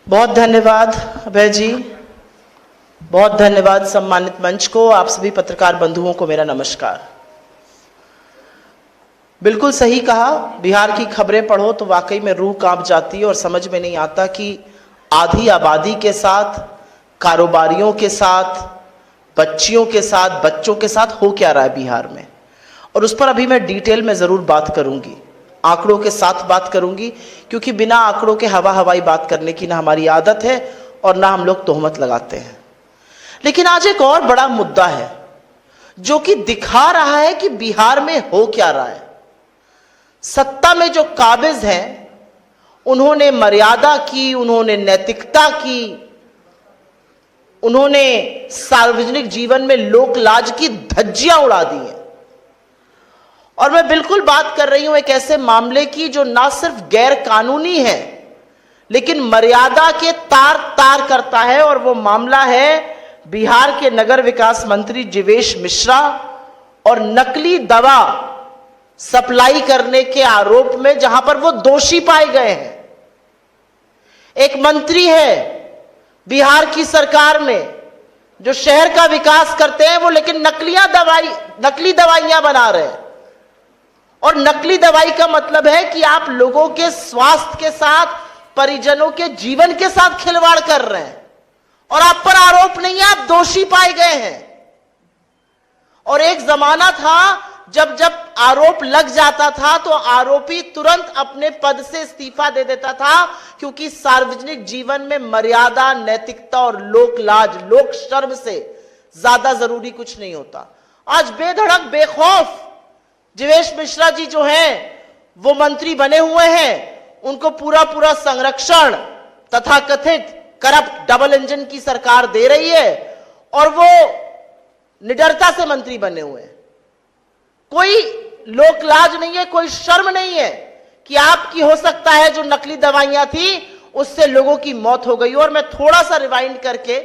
बहुत धन्यवाद अभय जी, बहुत धन्यवाद सम्मानित मंच को। आप सभी पत्रकार बंधुओं को मेरा नमस्कार। बिल्कुल सही कहा, बिहार की खबरें पढ़ो तो वाकई में रूह कांप जाती है और समझ में नहीं आता कि आधी आबादी के साथ, कारोबारियों के साथ, बच्चियों के साथ, बच्चों के साथ हो क्या रहा है बिहार में। और उस पर अभी मैं डिटेल में जरूर बात करूंगी, आंकड़ों के साथ बात करूंगी, क्योंकि बिना आंकड़ों के हवाई बात करने की ना हमारी आदत है और ना हम लोग तोहमत लगाते हैं। लेकिन आज एक और बड़ा मुद्दा है जो कि दिखा रहा है कि बिहार में हो क्या रहा है। सत्ता में जो काबिज हैं उन्होंने मर्यादा की, उन्होंने नैतिकता की, उन्होंने सार्वजनिक जीवन में लोक लाज की धज्जियां उड़ा दी हैं। और मैं बिल्कुल बात कर रही हूं एक ऐसे मामले की जो ना सिर्फ गैर कानूनी है लेकिन मर्यादा के तार तार करता है, और वो मामला है बिहार के नगर विकास मंत्री जीवेश मिश्रा और नकली दवा सप्लाई करने के आरोप में, जहां पर वो दोषी पाए गए हैं। एक मंत्री है बिहार की सरकार में जो शहर का विकास करते हैं वो, लेकिन नकली दवाइयां बना रहे हैं। और नकली दवाई का मतलब है कि आप लोगों के स्वास्थ्य के साथ, परिजनों के जीवन के साथ खिलवाड़ कर रहे हैं, और आप पर आरोप नहीं है, आप दोषी पाए गए हैं। और एक जमाना था जब आरोप लग जाता था तो आरोपी तुरंत अपने पद से इस्तीफा दे देता था, क्योंकि सार्वजनिक जीवन में मर्यादा, नैतिकता और लोक लाज, लोक शर्म से ज्यादा जरूरी कुछ नहीं होता। आज बेधड़क, बेखौफ जीवेश मिश्रा जी जो हैं वो मंत्री बने हुए हैं, उनको पूरा संरक्षण तथा कथित करप्ट डबल इंजन की सरकार दे रही है, और वो निडरता से मंत्री बने हुए हैं। कोई लोक लाज नहीं है, कोई शर्म नहीं है कि आपकी हो सकता है जो नकली दवाइयां थी उससे लोगों की मौत हो गई। और मैं थोड़ा सा रिवाइंड करके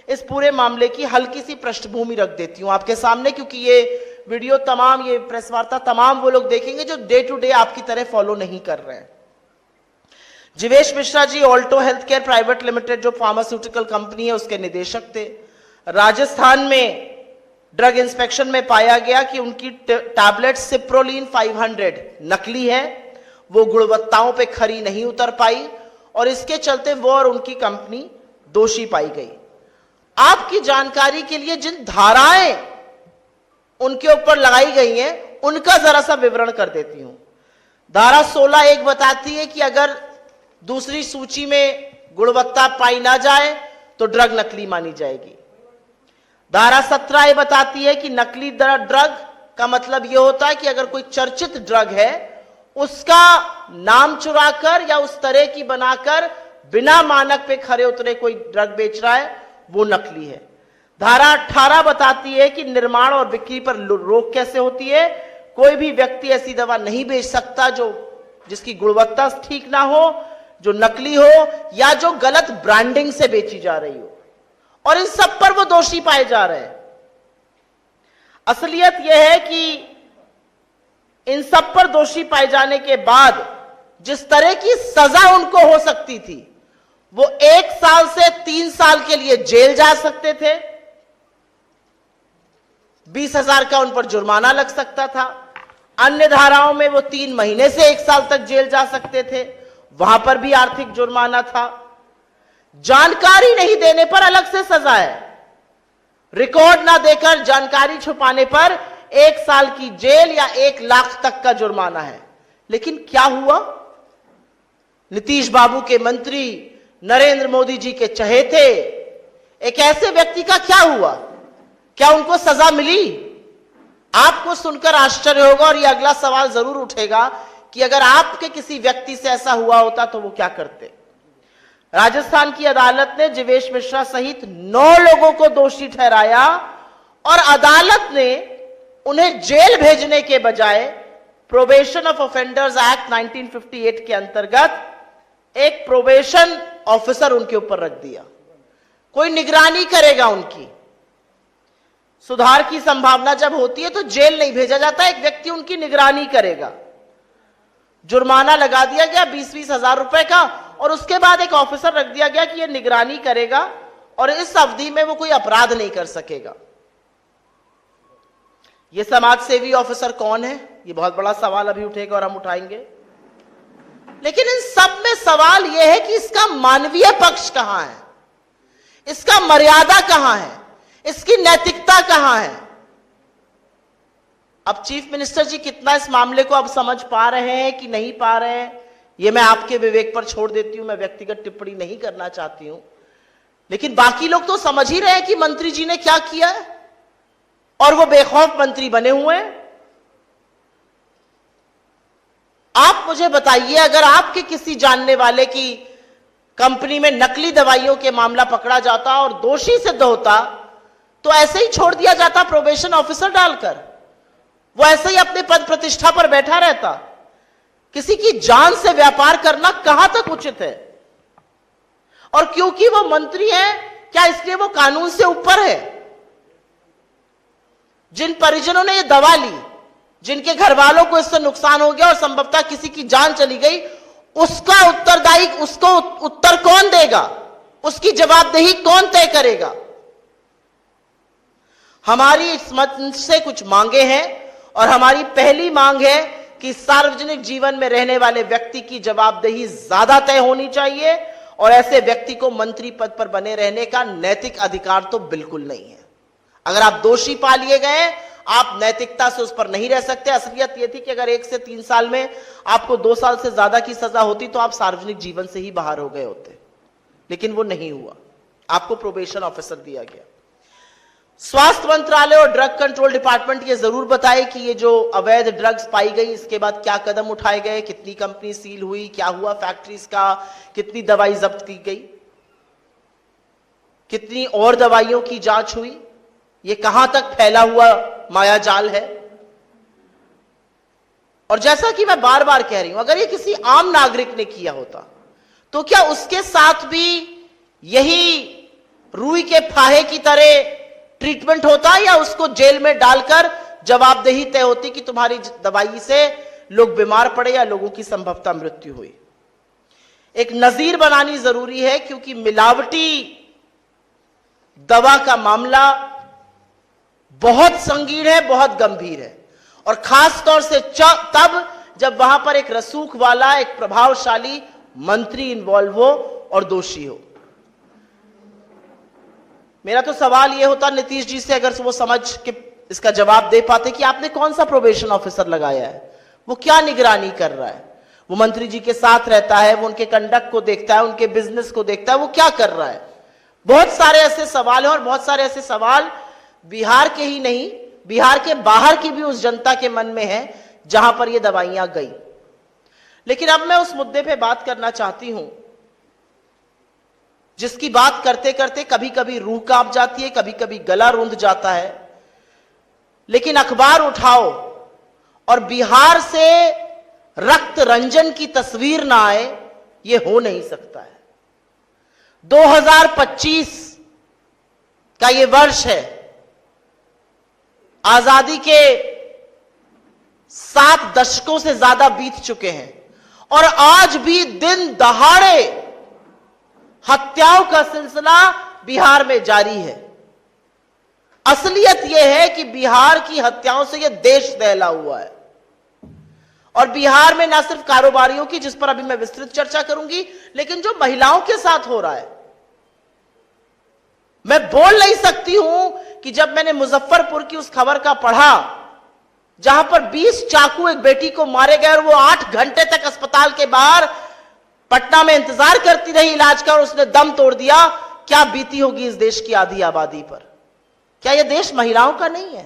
इस पूरे मामले की हल्की सी पृष्ठभूमि रख देती हूं आपके सामने, क्योंकि ये वीडियो तमाम, ये प्रेस वार्ता तमाम वो लोग देखेंगे जो डे टू डे आपकी तरह फॉलो नहीं कर रहे हैं। Jeevesh Mishra ji Alto health care private limited जो फार्मास्यूटिकल कंपनी है उसके निदेशक थे। राजस्थान में ड्रग इंस्पेक्शन में पाया गया कि उनकी टैबलेट सिप्रोलिन 500 नकली है, वो गुणवत्ताओं पे खरी नहीं उतर पाई, और इसके चलते वो और उनकी कंपनी दोषी पाई गई। आपकी जानकारी के लिए जिन धाराएं उनके ऊपर लगाई गई हैं उनका जरा सा विवरण कर देती हूं। धारा 16(1) बताती है कि अगर दूसरी सूची में गुणवत्ता पाई ना जाए तो ड्रग नकली मानी जाएगी। धारा 17(a) बताती है कि नकली ड्रग का मतलब यह होता है कि अगर कोई चर्चित ड्रग है उसका नाम चुराकर या उस तरह की बनाकर बिना मानक पे खरे उतरे कोई ड्रग बेच रहा है वो नकली है। धारा 18 बताती है कि निर्माण और बिक्री पर रोक कैसे होती है। कोई भी व्यक्ति ऐसी दवा नहीं बेच सकता जिसकी गुणवत्ता ठीक ना हो, जो नकली हो या जो गलत ब्रांडिंग से बेची जा रही हो, और इन सब पर वो दोषी पाए जा रहे हैं। असलियत यह है कि इन सब पर दोषी पाए जाने के बाद जिस तरह की सजा उनको हो सकती थी, वो 1 साल से 3 साल के लिए जेल जा सकते थे, 20,000 का उन पर जुर्माना लग सकता था। अन्य धाराओं में वो 3 महीने से 1 साल तक जेल जा सकते थे, वहां पर भी आर्थिक जुर्माना था। जानकारी नहीं देने पर अलग से सजा है, रिकॉर्ड ना देकर जानकारी छुपाने पर 1 साल की जेल या 1 लाख तक का जुर्माना है। लेकिन क्या हुआ? नीतीश बाबू के मंत्री, नरेंद्र मोदी जी के चहेते एक ऐसे व्यक्ति का क्या हुआ? क्या उनको सजा मिली? आपको सुनकर आश्चर्य होगा और यह अगला सवाल जरूर उठेगा कि अगर आपके किसी व्यक्ति से ऐसा हुआ होता तो वो क्या करते। राजस्थान की अदालत ने जीवेश मिश्रा सहित 9 लोगों को दोषी ठहराया, और अदालत ने उन्हें जेल भेजने के बजाय प्रोबेशन ऑफ ऑफेंडर्स एक्ट 1958 के अंतर्गत एक प्रोबेशन ऑफिसर उनके ऊपर रख दिया। कोई निगरानी करेगा उनकी। सुधार की संभावना जब होती है तो जेल नहीं भेजा जाता, एक व्यक्ति उनकी निगरानी करेगा। जुर्माना लगा दिया गया 20-20 हजार रुपए का, और उसके बाद एक ऑफिसर रख दिया गया कि यह निगरानी करेगा और इस अवधि में वो कोई अपराध नहीं कर सकेगा। ये समाज सेवी ऑफिसर कौन है? ये बहुत बड़ा सवाल अभी उठेगा और हम उठाएंगे। लेकिन इन सब में सवाल यह है कि इसका मानवीय पक्ष कहां है, इसका मर्यादा कहां है, इसकी नैतिकता कहां है। अब चीफ मिनिस्टर जी कितना इस मामले को अब समझ पा रहे हैं कि नहीं पा रहे हैं, यह मैं आपके विवेक पर छोड़ देती हूं, मैं व्यक्तिगत टिप्पणी नहीं करना चाहती हूं। लेकिन बाकी लोग तो समझ ही रहे हैं कि मंत्री जी ने क्या किया है और वो बेखौफ मंत्री बने हुए हैं। आप मुझे बताइए, अगर आपके किसी जानने वाले की कंपनी में नकली दवाइयों के मामला पकड़ा जाता और दोषी सिद्ध होता तो ऐसे ही छोड़ दिया जाता प्रोबेशन ऑफिसर डालकर, वो ऐसे ही अपने पद प्रतिष्ठा पर बैठा रहता। किसी की जान से व्यापार करना कहां तक उचित है? और क्योंकि वो मंत्री हैं, क्या इसलिए वो कानून से ऊपर है? जिन परिजनों ने ये दवा ली, जिनके घर वालों को इससे नुकसान हो गया और संभवतः किसी की जान चली गई, उसका उत्तरदायी, उसको उत्तर कौन देगा? उसकी जवाबदेही कौन तय करेगा? हमारी इस मंच से कुछ मांगे हैं और हमारी पहली मांग है कि सार्वजनिक जीवन में रहने वाले व्यक्ति की जवाबदेही ज्यादा तय होनी चाहिए और ऐसे व्यक्ति को मंत्री पद पर बने रहने का नैतिक अधिकार तो बिल्कुल नहीं है। अगर आप दोषी पा लिए गए, आप नैतिकता से उस पर नहीं रह सकते। असलियत यह थी कि अगर 1 से 3 साल में आपको 2 साल से ज्यादा की सजा होती तो आप सार्वजनिक जीवन से ही बाहर हो गए होते, लेकिन वो नहीं हुआ, आपको प्रोबेशन ऑफिसर दिया गया। स्वास्थ्य मंत्रालय और ड्रग कंट्रोल डिपार्टमेंट ये जरूर बताए कि ये जो अवैध ड्रग्स पाई गई, इसके बाद क्या कदम उठाए गए, कितनी कंपनी सील हुई, क्या हुआ फैक्ट्रीज का, कितनी दवाई जब्त की गई, कितनी और दवाइयों की जांच हुई, ये कहां तक फैला हुआ मायाजाल है। और जैसा कि मैं बार बार कह रही हूं, अगर ये किसी आम नागरिक ने किया होता तो क्या उसके साथ भी यही रुई के फाहे की तरह ट्रीटमेंट होता या उसको जेल में डालकर जवाबदेही तय होती कि तुम्हारी दवाई से लोग बीमार पड़े या लोगों की संभवतः मृत्यु हुई। एक नजीर बनानी जरूरी है, क्योंकि मिलावटी दवा का मामला बहुत संगीन है, बहुत गंभीर है, और खास तौर से तब जब वहां पर एक रसूख वाला, एक प्रभावशाली मंत्री इन्वॉल्व हो और दोषी हो। मेरा तो सवाल यह होता नीतीश जी से, अगर वो समझ के इसका जवाब दे पाते कि आपने कौन सा प्रोबेशन ऑफिसर लगाया है, वो क्या निगरानी कर रहा है, वो मंत्री जी के साथ रहता है, वो उनके कंडक्ट को देखता है, उनके बिजनेस को देखता है, वो क्या कर रहा है। बहुत सारे ऐसे सवाल हैं और बहुत सारे ऐसे सवाल बिहार के ही नहीं, बिहार के बाहर की भी उस जनता के मन में है जहां पर ये दवाइयां गई। लेकिन अब मैं उस मुद्दे पे बात करना चाहती हूं जिसकी बात करते करते कभी कभी रूह कांप जाती है, कभी कभी गला रूंध जाता है। लेकिन अखबार उठाओ और बिहार से रक्त रंजन की तस्वीर ना आए, यह हो नहीं सकता है। 2025 का यह वर्ष है, आजादी के 7 दशकों से ज्यादा बीत चुके हैं और आज भी दिन दहाड़े हत्याओं का सिलसिला बिहार में जारी है। असलियत यह है कि बिहार की हत्याओं से यह देश दहला हुआ है। और बिहार में न सिर्फ कारोबारियों की, जिस पर अभी मैं विस्तृत चर्चा करूंगी, लेकिन जो महिलाओं के साथ हो रहा है। मैं बोल नहीं सकती हूं कि जब मैंने मुजफ्फरपुर की उस खबर का पढ़ा जहां पर 20 चाकू एक बेटी को मारे गए और वो 8 घंटे तक अस्पताल के बाहर पटना में इंतजार करती रही इलाज का और उसने दम तोड़ दिया, क्या बीती होगी इस देश की आधी आबादी पर। क्या यह देश महिलाओं का नहीं है?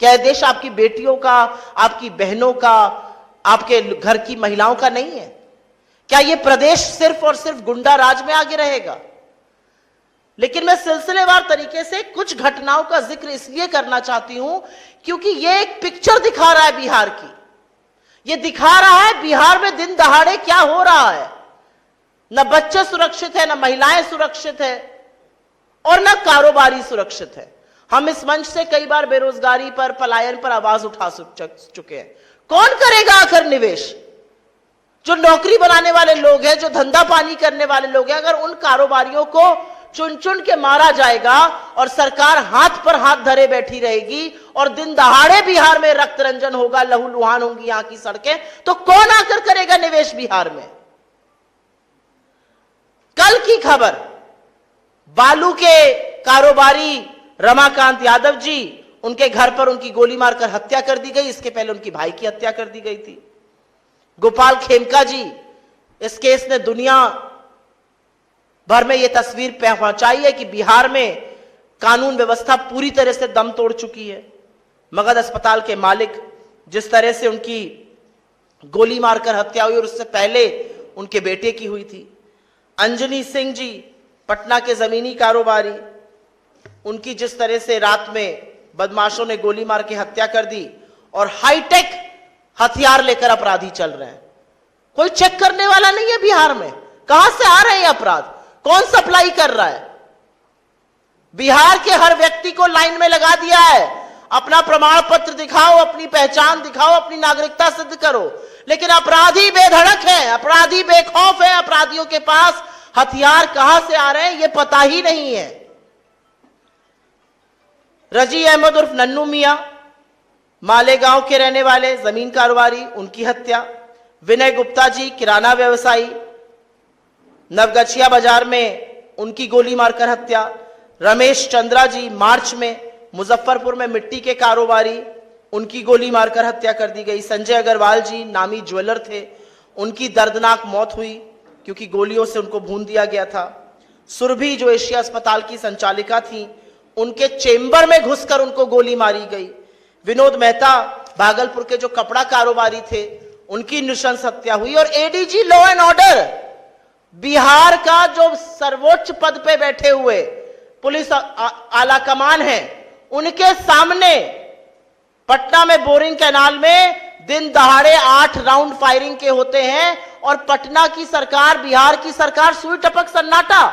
क्या यह देश आपकी बेटियों का, आपकी बहनों का, आपके घर की महिलाओं का नहीं है? क्या यह प्रदेश सिर्फ और सिर्फ गुंडा राज में आगे रहेगा? लेकिन मैं सिलसिलेवार तरीके से कुछ घटनाओं का जिक्र इसलिए करना चाहती हूं क्योंकि यह एक पिक्चर दिखा रहा है बिहार की। यह दिखा रहा है बिहार में दिन दहाड़े क्या हो रहा है। न बच्चे सुरक्षित है, न महिलाएं सुरक्षित है और न कारोबारी सुरक्षित है। हम इस मंच से कई बार बेरोजगारी पर, पलायन पर आवाज उठा चुके हैं। कौन करेगा आखिर निवेश? जो नौकरी बनाने वाले लोग हैं, जो धंधा पानी करने वाले लोग हैं, अगर उन कारोबारियों को चुन चुन के मारा जाएगा और सरकार हाथ पर हाथ धरे बैठी रहेगी और दिन दहाड़े बिहार में रक्त रंजन होगा, लहूलुहान होंगी यहां की सड़कें, तो कौन आकर करेगा निवेश बिहार में? कल की खबर, बालू के कारोबारी रमाकांत यादव जी, उनके घर पर उनकी गोली मारकर हत्या कर दी गई। इसके पहले उनकी भाई की हत्या कर दी गई थी। गोपाल खेमका जी, इस केस ने दुनिया भर में यह तस्वीर पहुंचाई है कि बिहार में कानून व्यवस्था पूरी तरह से दम तोड़ चुकी है। मगध अस्पताल के मालिक, जिस तरह से उनकी गोली मारकर हत्या हुई और उससे पहले उनके बेटे की हुई थी। अंजनी सिंह जी, पटना के जमीनी कारोबारी, उनकी जिस तरह से रात में बदमाशों ने गोली मार के हत्या कर दी और हाईटेक हथियार लेकर अपराधी चल रहे हैं। कोई चेक करने वाला नहीं है बिहार में, कहां से आ रहे हैं अपराध, कौन सप्लाई कर रहा है? बिहार के हर व्यक्ति को लाइन में लगा दिया है। अपना प्रमाण पत्र दिखाओ, अपनी पहचान दिखाओ, अपनी नागरिकता सिद्ध करो, लेकिन अपराधी बेधड़क है, अपराधी बेखौफ है। अपराधियों के पास हथियार कहां से आ रहे हैं यह पता ही नहीं है। रजी अहमद उर्फ नन्नू मियां, मालेगांव के रहने वाले जमीन कारोबारी, उनकी हत्या। विनय गुप्ता जी, किराना व्यवसायी, नवगछिया बाजार में उनकी गोली मारकर हत्या। रमेश चंद्रा जी, मार्च में मुजफ्फरपुर में मिट्टी के कारोबारी, उनकी गोली मारकर हत्या कर दी गई। संजय अग्रवाल जी, नामी ज्वेलर थे, उनकी दर्दनाक मौत हुई क्योंकि गोलियों से उनको भून दिया गया था। सुरभि, जो एशिया अस्पताल की संचालिका थी, उनके चेंबर में घुसकर उनको गोली मारी गई। विनोद मेहता, भागलपुर के जो कपड़ा कारोबारी थे, उनकी नृशंस हत्या हुई। और ADG law and order, Bihar का जो सर्वोच्च पद पे बैठे हुए पुलिस आला कमान है, उनके सामने पटना में बोरिंग कैनाल में दिन दहाड़े 8 राउंड फायरिंग के होते हैं और पटना की सरकार, बिहार की सरकार सुई टपक सन्नाटा,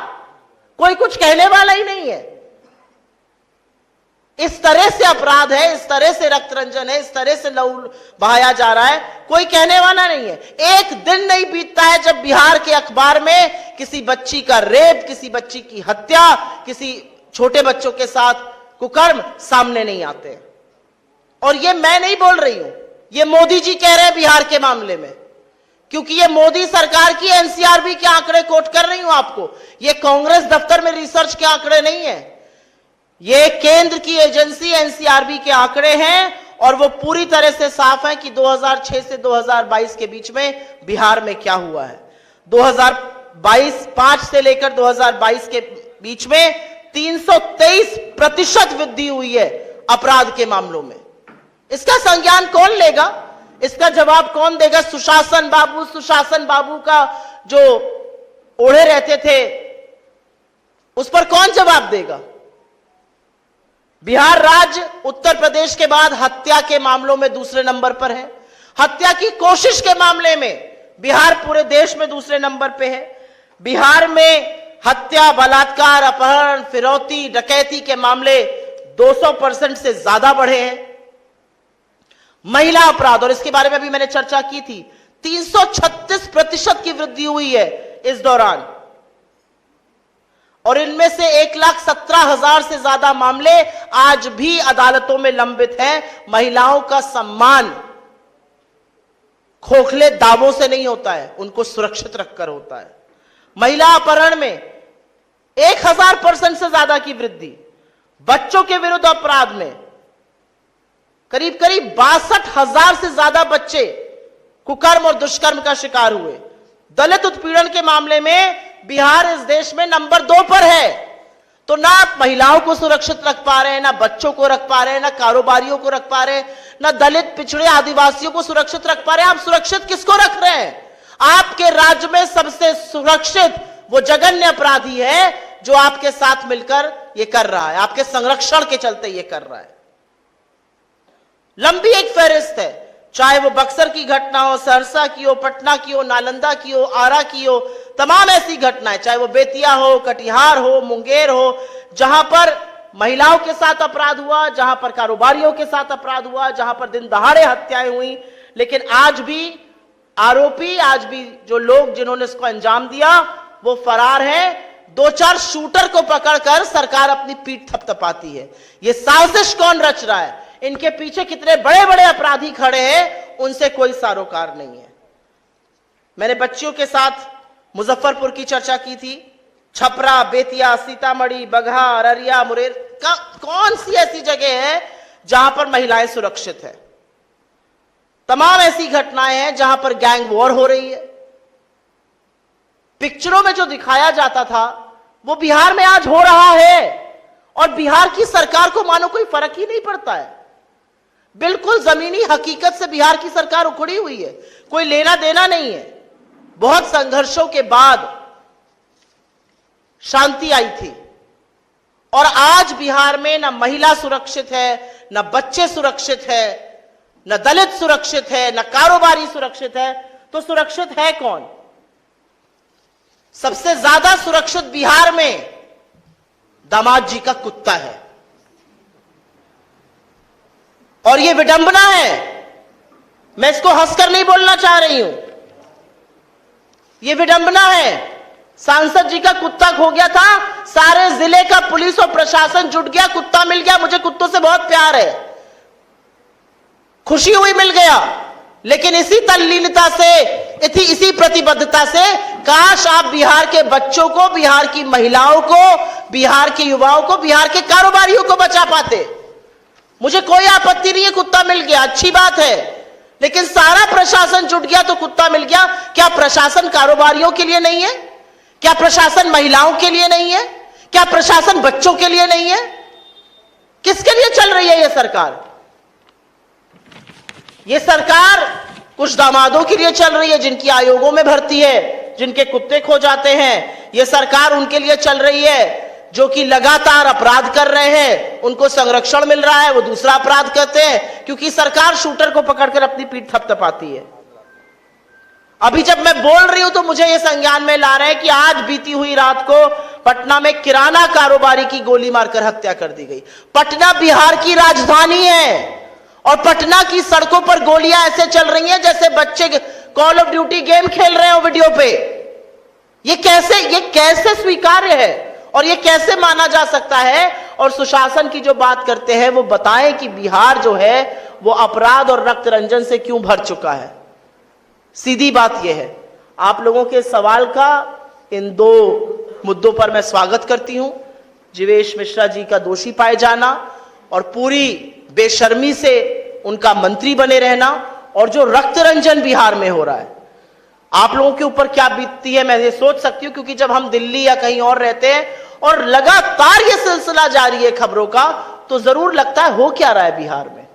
कोई कुछ कहने वाला ही नहीं है। इस तरह से अपराध है, इस तरह से रक्त रंजन है, इस तरह से लहू बहाया जा रहा है, कोई कहने वाला नहीं है। एक दिन नहीं बीतता है जब बिहार के अखबार में किसी बच्ची का रेप, किसी बच्ची की हत्या, किसी छोटे बच्चों के साथ कुकर्म सामने नहीं आते। और ये मैं नहीं बोल रही हूं, ये मोदी जी कह रहे हैं बिहार के मामले में, क्योंकि ये मोदी सरकार की एनसीआरबी के आंकड़े कोट कर रही हूं आपको। ये कांग्रेस दफ्तर में रिसर्च के आंकड़े नहीं है, ये केंद्र की एजेंसी एनसीआरबी के आंकड़े हैं और वो पूरी तरह से साफ है कि 2006 से 2022 के बीच में बिहार में क्या हुआ है। 2022 से लेकर 2022 के बीच में 323% वृद्धि हुई है अपराध के मामलों में। इसका संज्ञान कौन लेगा, इसका जवाब कौन देगा? सुशासन बाबू का जो ओढ़े रहते थे, उस पर कौन जवाब देगा? बिहार राज्य उत्तर प्रदेश के बाद हत्या के मामलों में दूसरे नंबर पर है। हत्या की कोशिश के मामले में बिहार पूरे देश में दूसरे नंबर पे है। बिहार में हत्या, बलात्कार, अपहरण, फिरौती, डकैती के मामले 200% से ज्यादा बढ़े हैं। महिला अपराध, और इसके बारे में भी मैंने चर्चा की थी, 336% की वृद्धि हुई है इस दौरान। और इनमें से 1,17,000 से ज्यादा मामले आज भी अदालतों में लंबित हैं। महिलाओं का सम्मान खोखले दावों से नहीं होता है, उनको सुरक्षित रखकर होता है। महिला अपहरण में 1000% से ज्यादा की वृद्धि। बच्चों के विरुद्ध अपराध में करीब 62,000 से ज्यादा बच्चे कुकर्म और दुष्कर्म का शिकार हुए। दलित उत्पीड़न के मामले में बिहार इस देश में नंबर 2 पर है। तो ना आप महिलाओं को सुरक्षित रख पा रहे हैं, ना बच्चों को रख पा रहे हैं, ना कारोबारियों को रख पा रहे हैं, ना दलित, पिछड़े, आदिवासियों को सुरक्षित रख पा रहे हैं। आप सुरक्षित किसको रख रहे हैं? आपके राज्य में सबसे सुरक्षित वो जघन्य अपराधी है जो आपके साथ मिलकर ये कर रहा है, आपके संरक्षण के चलते ये कर रहा है। लंबी एक फहरिस्त है, चाहे वो बक्सर की घटना हो, सहरसा की हो, पटना की हो, नालंदा की हो, आरा की हो, तमाम ऐसी घटनाएं, चाहे वो बेतिया हो, कटिहार हो, मुंगेर हो, जहां पर महिलाओं के साथ अपराध हुआ, जहां पर कारोबारियों के साथ अपराध हुआ, जहां पर दिन दहाड़े हत्याएं हुई। लेकिन आज भी आरोपी आज भी जो लोग जिन्होंने इसको अंजाम दिया वो फरार हैं। 2-4 शूटर को पकड़कर सरकार अपनी पीठ थपथपाती है। ये साजिश कौन रच रहा है, इनके पीछे कितने बड़े बड़े अपराधी खड़े हैं, उनसे कोई सरोकार नहीं है। मैंने बच्चियों के साथ मुजफ्फरपुर की चर्चा की थी। छपरा, बेतिया, सीतामढ़ी, बगहा, अररिया, मुंगेर, कौन सी ऐसी जगह है जहां पर महिलाएं सुरक्षित है? तमाम ऐसी घटनाएं हैं जहां पर गैंग वॉर हो रही है। पिक्चरों में जो दिखाया जाता था वो बिहार में आज हो रहा है, और बिहार की सरकार को मानो कोई फर्क ही नहीं पड़ता है। बिल्कुल जमीनी हकीकत से बिहार की सरकार उखड़ी हुई है, कोई लेना देना नहीं है। बहुत संघर्षों के बाद शांति आई थी, और आज बिहार में न महिला सुरक्षित है, न बच्चे सुरक्षित है, न दलित सुरक्षित है, न कारोबारी सुरक्षित है। तो सुरक्षित है कौन? सबसे ज्यादा सुरक्षित बिहार में दामाद जी का कुत्ता है। और यह विडंबना है, मैं इसको हंसकर नहीं बोलना चाह रही हूं, यह विडंबना है। सांसद जी का कुत्ता खो गया था, सारे जिले का पुलिस और प्रशासन जुट गया, कुत्ता मिल गया। मुझे कुत्तों से बहुत प्यार है, खुशी हुई मिल गया। लेकिन इसी तल्लीनता से, इसी प्रतिबद्धता से काश आप बिहार के बच्चों को, बिहार की महिलाओं को, बिहार के युवाओं को, बिहार के कारोबारियों को बचा पाते। मुझे कोई आपत्ति नहीं है, कुत्ता मिल गया, अच्छी बात है। लेकिन सारा प्रशासन जुट गया तो कुत्ता मिल गया। क्या प्रशासन कारोबारियों के लिए नहीं है? क्या प्रशासन महिलाओं के लिए नहीं है? क्या प्रशासन बच्चों के लिए नहीं है? किसके लिए चल रही है यह सरकार? यह सरकार कुछ दामादों के लिए चल रही है जिनकी आयोगों में भर्ती है, जिनके कुत्ते खो जाते हैं। यह सरकार उनके लिए चल रही है जो कि लगातार अपराध कर रहे हैं, उनको संरक्षण मिल रहा है, वो दूसरा अपराध करते हैं, क्योंकि सरकार शूटर को पकड़कर अपनी पीठ थपथपाती है। अभी जब मैं बोल रही हूं तो मुझे यह संज्ञान में ला रहे हैं कि आज बीती हुई रात को पटना में किराना कारोबारी की गोली मारकर हत्या कर दी गई। पटना बिहार की राजधानी है, और पटना की सड़कों पर गोलियां ऐसे चल रही हैं जैसे बच्चे कॉल ऑफ ड्यूटी गेम खेल रहे हो वीडियो पे। ये कैसे स्वीकार्य है, और ये कैसे माना जा सकता है? और सुशासन की जो बात करते हैं वो बताएं कि बिहार जो है वो अपराध और रक्त रंजन से क्यों भर चुका है। सीधी बात यह है। आप लोगों के सवाल का इन 2 मुद्दों पर मैं स्वागत करती हूं। जीवेश मिश्रा जी का दोषी पाए जाना और पूरी बेशर्मी से उनका मंत्री बने रहना, और जो रक्त रंजन बिहार में हो रहा है, आप लोगों के ऊपर क्या बीतती है मैं ये सोच सकती हूं। क्योंकि जब हम दिल्ली या कहीं और रहते हैं और लगातार ये सिलसिला जारी है खबरों का, तो जरूर लगता है हो क्या रहा है बिहार में। एक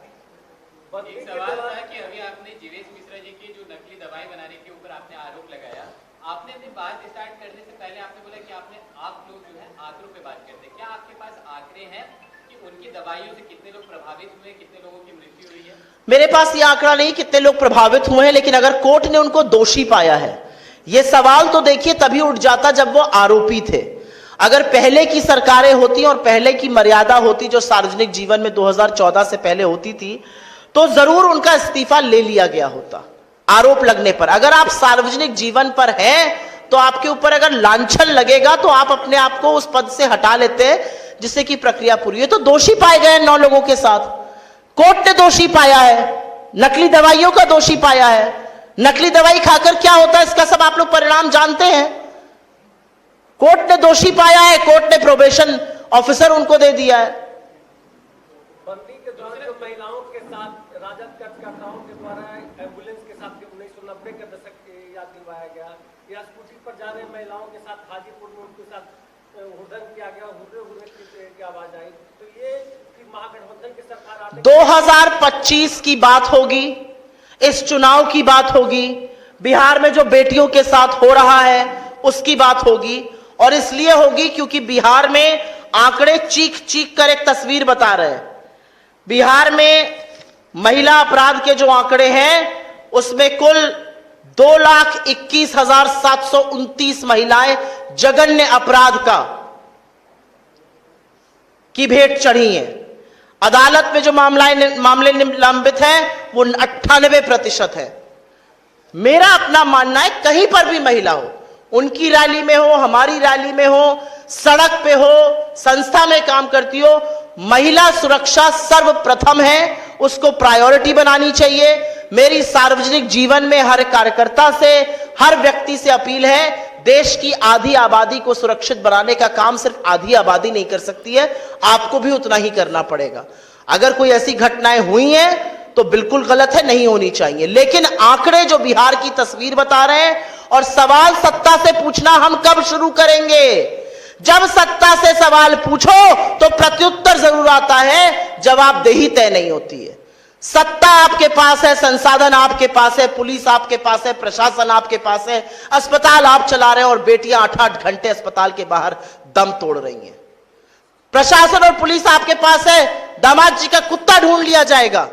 सवाल था कि अभी आपने जीवेश मिश्रा जी की जो नकली दवाई बनाने के ऊपर आपने आरोप लगाया, आपने अपनी बात स्टार्ट करने से पहले आपने बोला कि आप लोग जो है आंकड़ों पे बात करते हैं। क्या आपके पास आंकड़े हैं कि उनकी दवाइयों से कितने लोग प्रभावित हुए, कितने लोगों की मृत्यु हुई है? मेरे पास ये आंकड़ा नहीं कितने लोग प्रभावित हुए हैं, लेकिन अगर कोर्ट ने उनको दोषी पाया है, ये सवाल तो देखिए तभी उठ जाता जब वो आरोपी थे। अगर पहले की सरकारें होती और पहले की मर्यादा होती जो सार्वजनिक जीवन में 2014 से पहले होती थी, तो जरूर उनका इस्तीफा ले लिया गया होता आरोप लगने पर। अगर आप सार्वजनिक जीवन पर हैं तो आपके ऊपर अगर लांछन लगेगा तो आप अपने आप को उस पद से हटा लेते हैं जिससे कि प्रक्रिया पूरी है। तो दोषी पाए गए 9 लोगों के साथ, कोर्ट ने दोषी पाया है, नकली दवाइयों का दोषी पाया है। नकली दवाई खाकर क्या होता है इसका सब आप लोग परिणाम जानते हैं। कोर्ट ने दोषी पाया है, कोर्ट ने प्रोबेशन ऑफिसर उनको दे दिया है। बंदी के दौरान जो महिलाओं के साथ राजद कार्यकर्ताओं के द्वारा एम्बुलेंस के साथ 1990 के दशक के याद दिलवाया गया, या स्कूटी पर जा रहे महिलाओं के साथ हाजीपुर में उनके साथ हुड़दंग किया गया, हुर्रे हुर्रे की आवाज आई। तो ये महागठबंधन की सरकार 2025 की बात होगी, इस चुनाव की बात होगी, बिहार में जो बेटियों के साथ हो रहा है उसकी बात होगी। और इसलिए होगी क्योंकि बिहार में आंकड़े चीख चीख कर एक तस्वीर बता रहे हैं। बिहार में महिला अपराध के जो आंकड़े हैं उसमें कुल 2,21,729 महिलाएं जघन्य अपराध की भेंट चढ़ी हैं। अदालत में जो मामले निलंबित हैं वो 98% है। मेरा अपना मानना है कहीं पर भी महिला हो, उनकी रैली में हो, हमारी रैली में हो, सड़क पे हो, संस्था में काम करती हो, महिला सुरक्षा सर्वप्रथम है, उसको प्रायोरिटी बनानी चाहिए। मेरी सार्वजनिक जीवन में हर कार्यकर्ता से, हर व्यक्ति से अपील है, देश की आधी आबादी को सुरक्षित बनाने का काम सिर्फ आधी आबादी नहीं कर सकती है, आपको भी उतना ही करना पड़ेगा। अगर कोई ऐसी घटनाएं हुई हैं तो बिल्कुल गलत है, नहीं होनी चाहिए, लेकिन आंकड़े जो बिहार की तस्वीर बता रहे हैं, और सवाल सत्ता से पूछना हम कब शुरू करेंगे? जब सत्ता से सवाल पूछो तो प्रत्युत्तर जरूर आता है, जवाबदेही तय नहीं होती है। सत्ता आपके पास है, संसाधन आपके पास है, पुलिस आपके पास है, प्रशासन आपके पास है, अस्पताल आप चला रहे हैं, और बेटियां 8-8 घंटे अस्पताल के बाहर दम तोड़ रही हैं। प्रशासन और पुलिस आपके पास है, दामाद जी का कुत्ता ढूंढ लिया जाएगा,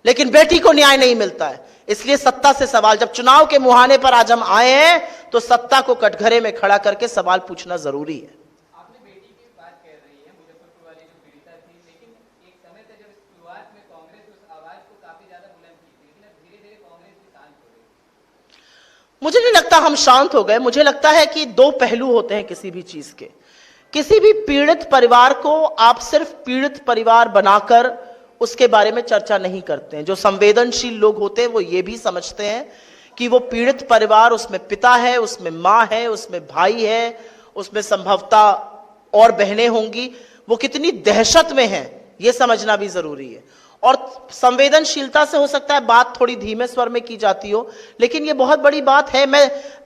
लेकिन बेटी को न्याय नहीं मिलता है। इसलिए सत्ता से सवाल, जब चुनाव के मुहाने पर आज हम आए हैं तो सत्ता को कटघरे में खड़ा करके सवाल पूछना जरूरी है। आपने बेटी की बात कर रही है, मुजफ्फरपुर वाली जो पीड़िता थी, लेकिन एक समय था जब शुरुआत में कांग्रेस उस आवाज को काफी ज्यादा बुलंद की थी, लेकिन अब धीरे धीरे कांग्रेस भी शांत हो रही है। मुझे नहीं लगता हम शांत हो गए, मुझे लगता है कि दो पहलू होते हैं किसी भी चीज के। किसी भी पीड़ित परिवार को आप सिर्फ पीड़ित परिवार बनाकर उसके बारे में चर्चा नहीं करते हैं। जो संवेदनशील लोग होते हैं वो ये भी समझते हैं कि वो पीड़ित परिवार, उसमें पिता है, उसमें माँ है, उसमें भाई है, उसमें संभवतः और बहनें होंगी, वो कितनी दहशत में हैं ये समझना भी जरूरी है। और संवेदनशीलता से हो सकता है बात थोड़ी धीमे स्वर में की जाती हो, लेकिन ये बहुत बड़ी बात है।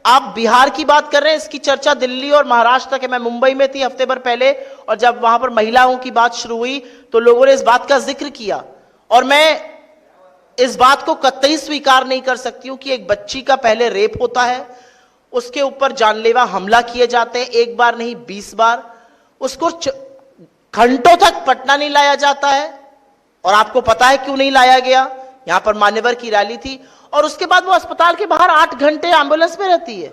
आप बिहार की बात कर रहे हैं, इसकी चर्चा दिल्ली और महाराष्ट्र के, मैं मुंबई में थी हफ्ते भर पहले, और जब वहां पर महिलाओं की बात शुरू हुई तो लोगों ने इस बात का जिक्र किया, और मैं इस बात को कतई स्वीकार नहीं कर सकती हूं कि एक बच्ची का पहले रेप होता है, उसके ऊपर जानलेवा हमला किए जाते हैं, एक बार नहीं 20 बार, उसको घंटों तक पटना नहीं लाया जाता है। और आपको पता है क्यों नहीं लाया गया? यहां पर मान्यवर की रैली थी, और उसके बाद वो अस्पताल के बाहर 8 घंटे एम्बुलेंस में रहती है।